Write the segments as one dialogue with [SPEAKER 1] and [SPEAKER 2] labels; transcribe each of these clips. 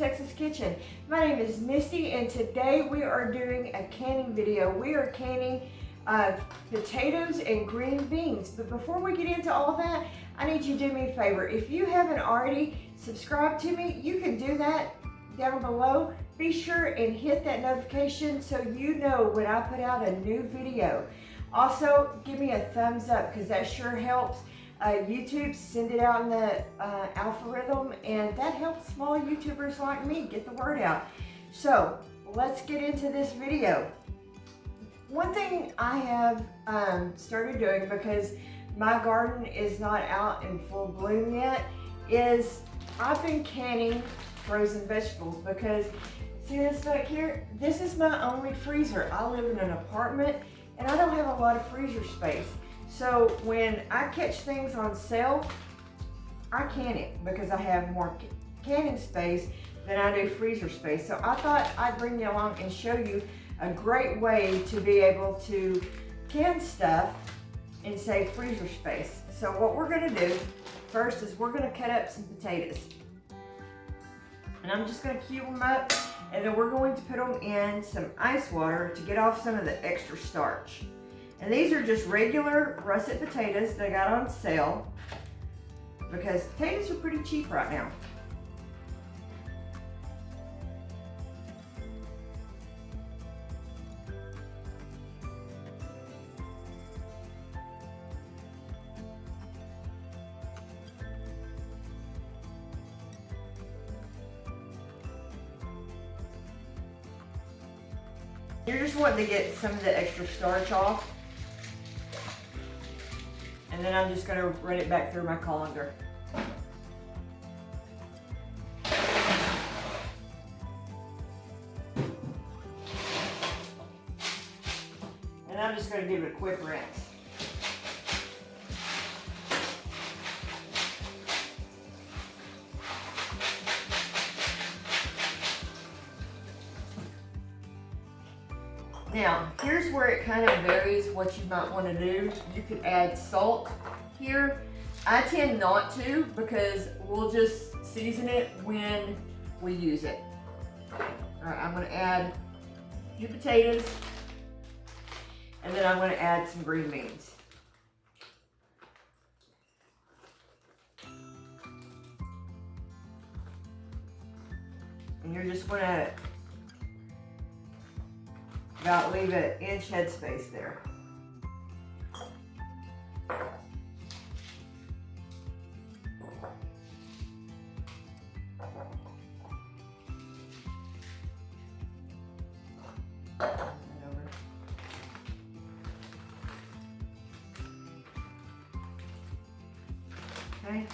[SPEAKER 1] Texas Kitchen. My name is Misty and today we are doing a canning video. We are canning potatoes and green beans. But before we get into all of that, I need you to do me a favor. If you haven't already subscribed to me, you can do that down below. Be sure and hit that notification so you know when I put out a new video. Also, give me a thumbs up because that sure helps. YouTube, send it out in the algorithm, and that helps small YouTubers like me get the word out. So let's get into this video. One thing I have started doing, because my garden is not out in full bloom yet, is I've been canning frozen vegetables. Because see this back here? This is my only freezer. I live in an apartment and I don't have a lot of freezer space. So when I catch things on sale, I can it because I have more canning space than I do freezer space. So I thought I'd bring you along and show you a great way to be able to can stuff and save freezer space. So what we're gonna do first is we're gonna cut up some potatoes. And I'm just gonna cube them up, and then we're going to put them in some ice water to get off some of the extra starch. And these are just regular russet potatoes that I got on sale because potatoes are pretty cheap right now. You're just wanting to get some of the extra starch off. And then I'm just going to run it back through my colander. And I'm just going to give it a quick rinse. Now, here's where it kind of varies what you might want to do. You could add salt here. I tend not to because we'll just season it when we use it. All right, I'm going to add a few potatoes, and then I'm going to add some green beans. And you're just going to about leave an inch headspace there. Okay.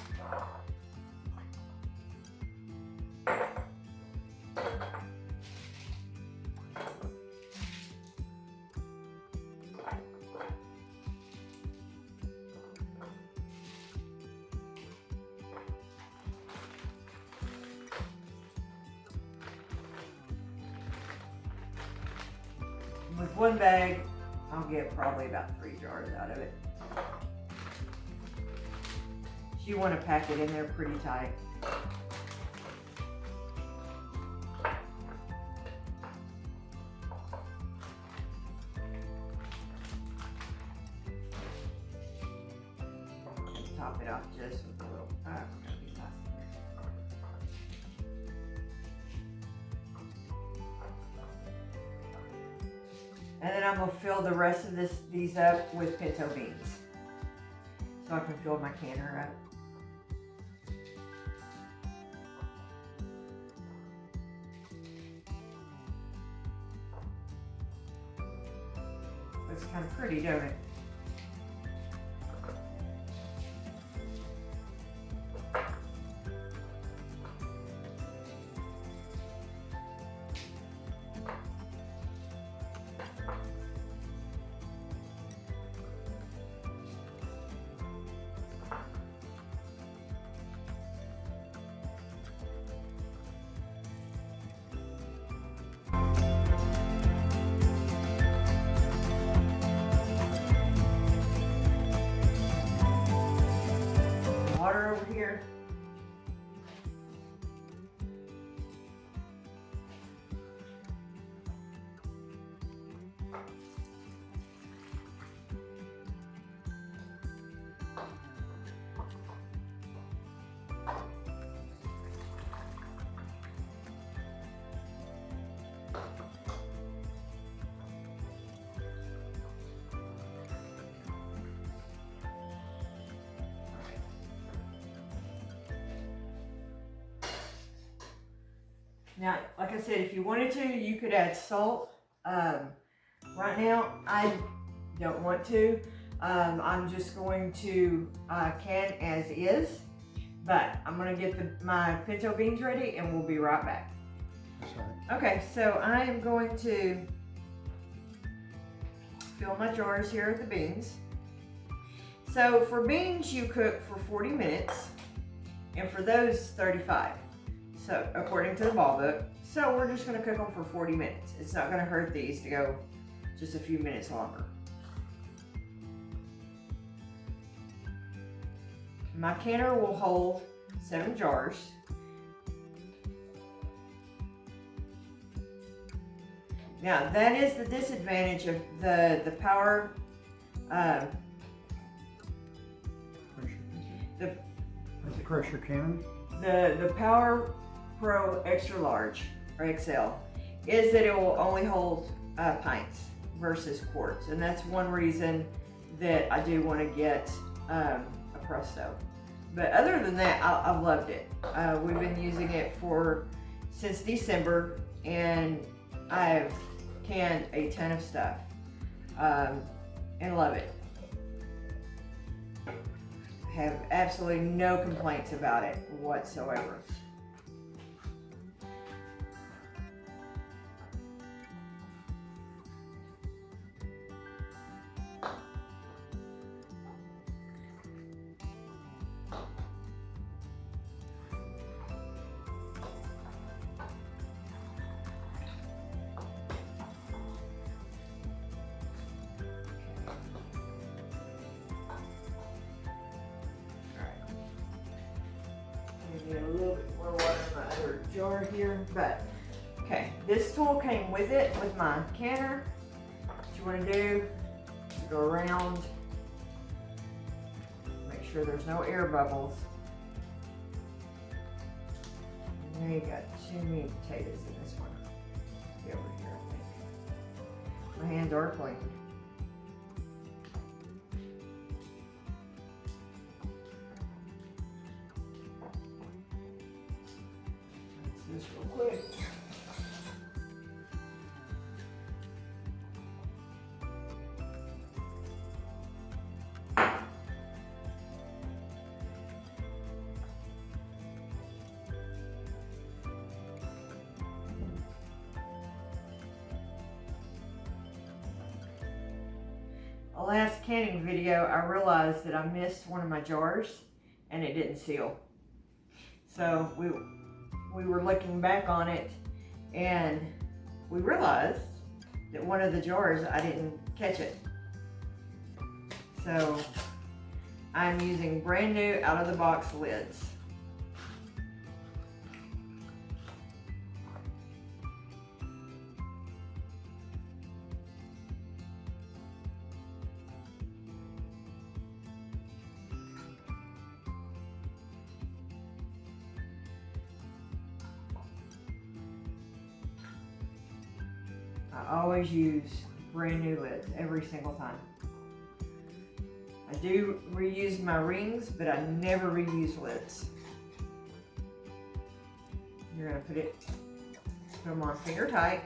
[SPEAKER 1] With one bag, I'll get probably about 3 jars out of it. So you want to pack it in there pretty tight. Top it off just with a little And then I'm going to fill the rest of these up with pinto beans so I can fill my canner up. Looks kind of pretty, don't it? water over here. Now, like I said, if you wanted to, you could add salt. Right now, I don't want to. I'm just going to can as is. But I'm going to get my pinto beans ready and we'll be right back.
[SPEAKER 2] That's right.
[SPEAKER 1] Okay, so I am going to fill my jars here with the beans. So for beans, you cook for 40 minutes, and for those, 35. So according to the ball book. So we're just gonna cook them for 40 minutes. It's not gonna hurt these to go just a few minutes longer. My canner will hold 7 jars. Now that is the disadvantage of the power,
[SPEAKER 2] the pressure cannon.
[SPEAKER 1] The Power Pro Extra Large or XL is that it will only hold pints versus quarts, and that's one reason that I do want to get a Presto. But other than that, I've loved it. We've been using it since December, and I've canned a ton of stuff and love it. Have absolutely no complaints about it whatsoever. Get a little bit more water in my other jar here, but okay, this tool came with it, with my canner. What you want to do is go around, make sure there's no air bubbles. And you got too many potatoes in this one. Be over here, I think. My hands are clean. This real quick. The last canning video, I realized that I missed one of my jars and it didn't seal. So we were looking back on it and we realized that one of the jars, I didn't catch it. So I'm using brand new out of the box lids. I always use brand new lids every single time. I do reuse my rings, but I never reuse lids. You're gonna put them on finger tight.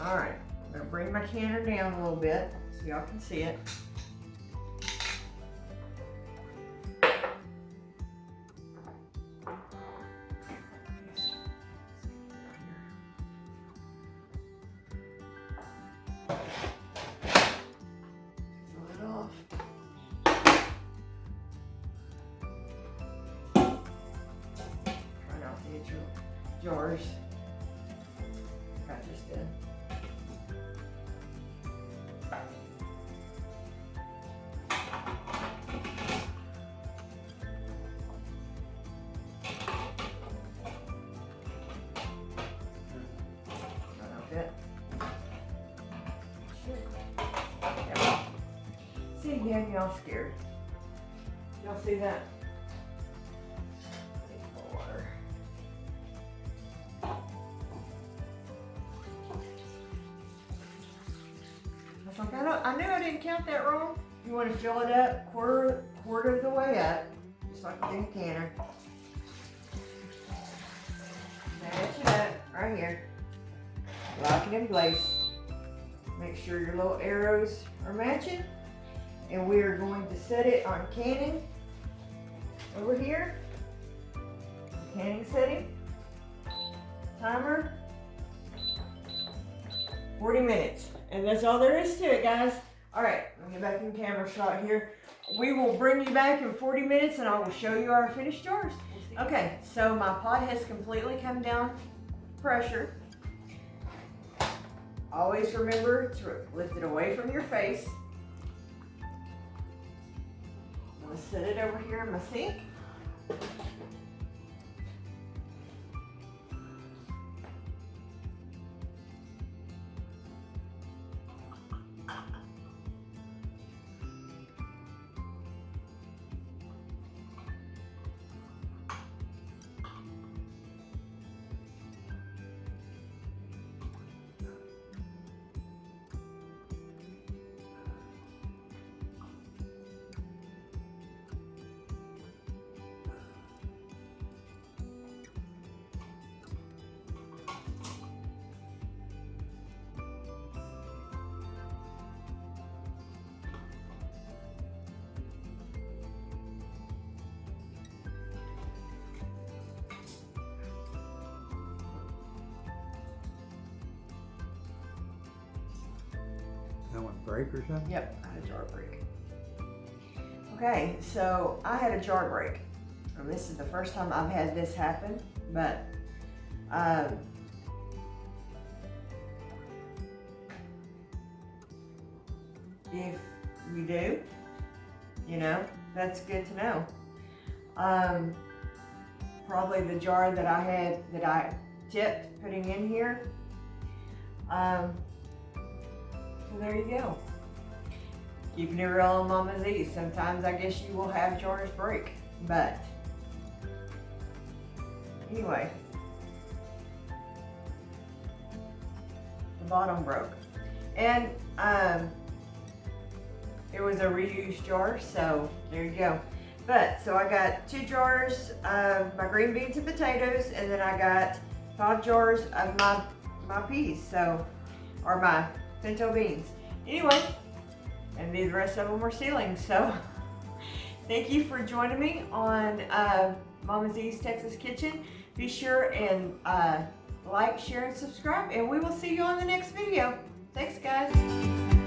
[SPEAKER 1] All right, I'm gonna bring my canner down a little bit so y'all can see it. Fill it off. Try not to hit your jars. I just did. Fit. be having y'all scared. Y'all see that? Need more water. I was like, I knew I didn't count that wrong. You want to fill it up quarter of the way up, just like you do a canner. Match it up right here. Lock it in place. Make sure your little arrows are matching. And we are going to set it on canning over here. Canning setting. Timer. 40 minutes. And that's all there is to it, guys. All right, let me get back in camera shot here. We will bring you back in 40 minutes and I will show you our finished jars. Okay, so my pot has completely come down pressure. Always remember to lift it away from your face. I'm gonna set it over here in my sink.
[SPEAKER 2] That one break or something?
[SPEAKER 1] Yep, I had a jar break. Okay, so I had a jar break. And this is the first time I've had this happen, but if you do, you know, that's good to know. Probably the jar that I tipped putting in here. So there you go. Keeping it real on Mama's East. Sometimes I guess you will have jars break, but anyway, the bottom broke, and it was a reused jar, so there you go. But so I got 2 jars of my green beans and potatoes, and then I got 5 jars of my peas, so, or my pinto beans. Anyway, and the rest of them were sealing. So thank you for joining me on Mama's East Texas Kitchen. Be sure and like, share, and subscribe, and we will see you on the next video. Thanks, guys.